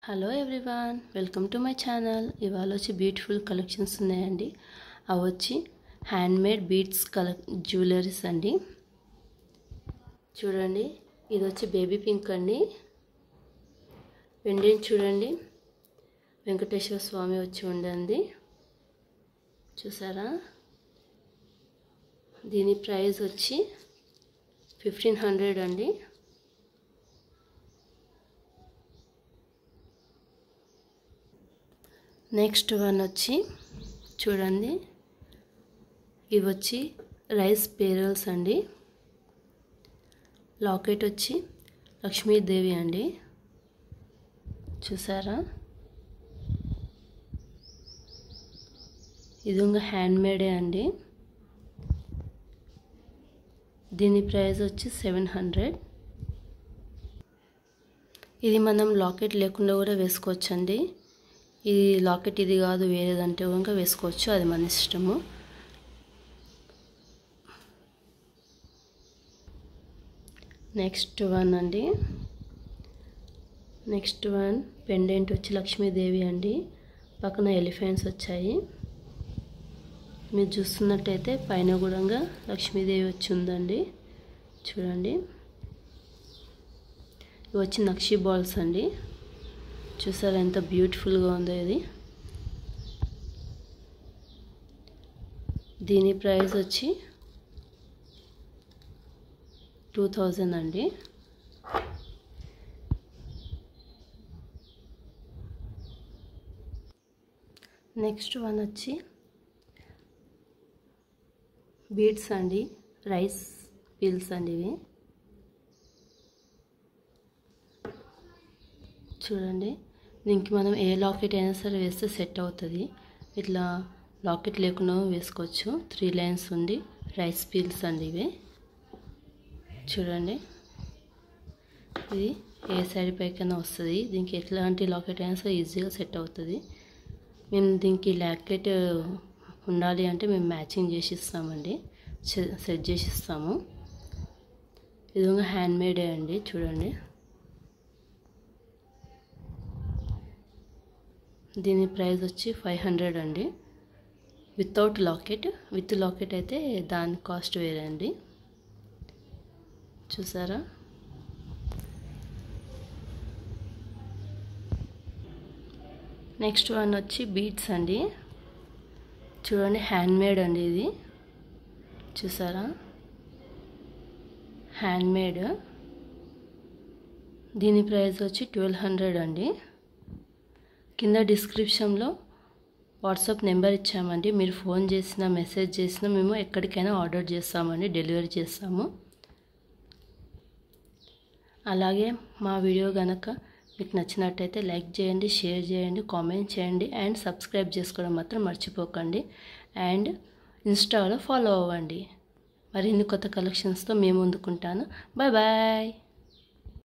Hello everyone, welcome to my channel. ఇవాళ వచ్చి beautiful collections ఉన్నాయండి. అవి వచ్చి హ్యాండ్మేడ్ బీడ్స్ జ్యువెలరీస్ అండి. చూడండి, ఇది వచ్చి బేబీ పింక్ అండి. పెండెంట్ చూడండి, వెంకటేశ్వర స్వామి వచ్చి ఉండండి. చూసారా? దీని ప్రైస్ వచ్చి 1500 అండి. నెక్స్ట్ వన్ వచ్చి చూడండి, ఇవి వచ్చి రైస్ పేరల్స్ అండి. లాకెట్ వచ్చి లక్ష్మీదేవి అండి. చూసారా? ఇది హ్యాండ్మేడే అండి. దీని ప్రైస్ వచ్చి 700. ఇది మనం లాకెట్ లేకుండా కూడా వేసుకోవచ్చండి. ఇది లాకెట్ ఇది కాదు, వేరేదంటే ఇంకా వేసుకోవచ్చు, అది మన ఇష్టము. నెక్స్ట్ వన్ అండి, నెక్స్ట్ వన్ పెండెంట్ వచ్చి లక్ష్మీదేవి అండి. పక్కన ఎలిఫెంట్స్ వచ్చాయి. మీరు చూస్తున్నట్టయితే పైన కూడా లక్ష్మీదేవి వచ్చి ఉందండి. చూడండి, ఇవి వచ్చి నక్షి బాల్స్ అండి. చూసారా ఎంత బ్యూటిఫుల్గా ఉందో ఇది. దీని ప్రైస్ వచ్చి 2000 అండి. నెక్స్ట్ వన్ వచ్చి బీడ్స్ అండి, రైస్ పీల్స్ అండి ఇవి. చూడండి, దీనికి మనం ఏ లాకెట్ అయినా సరే వేస్తే సెట్ అవుతుంది. ఇట్లా లాకెట్ లేకుండా వేసుకోవచ్చు. 3 లైన్స్ ఉంది. రైస్ పీల్స్ అండి ఇవి. చూడండి, ఇది ఏ సైడ్ పైకైనా వస్తుంది. దీనికి ఎట్లాంటి లాకెట్ అయినా సరే ఈజీగా సెట్ అవుతుంది. మేము దీనికి లాకెట్ ఉండాలి అంటే మేము మ్యాచింగ్ చేసి ఇస్తామండి, సెట్ చేసి ఇస్తాము. ఇది హ్యాండ్మేడే అండి. చూడండి, దీని ప్రైస్ వచ్చి 500 అండి. వితౌట్ లాకెట్, విత్ లాకెట్ అయితే దాని కాస్ట్ వేరే అండి. చూసారా? నెక్స్ట్ వన్ వచ్చి బీడ్స్ అండి. చూడండి, హ్యాండ్మేడ్ అండి ఇది. చూసారా? హ్యాండ్మేడ్. దీని ప్రైస్ వచ్చి 1200 అండి. కింద డిస్క్రిప్షన్లో వాట్సాప్ నెంబర్ ఇచ్చామండి. మీరు ఫోన్ చేసినా మెసేజ్ చేసినా మేము ఎక్కడికైనా ఆర్డర్ చేస్తామండి, డెలివరీ చేస్తాము. అలాగే మా వీడియో కనుక మీకు నచ్చినట్టయితే లైక్ చేయండి, షేర్ చేయండి, కామెంట్ చేయండి అండ్ సబ్స్క్రైబ్ చేసుకోవడం మాత్రం మర్చిపోకండి. అండ్ ఇన్స్టాలో ఫాలో అవ్వండి. మరిన్ని కొత్త కలెక్షన్స్తో మేము ముందుకుంటాను. Bye bye.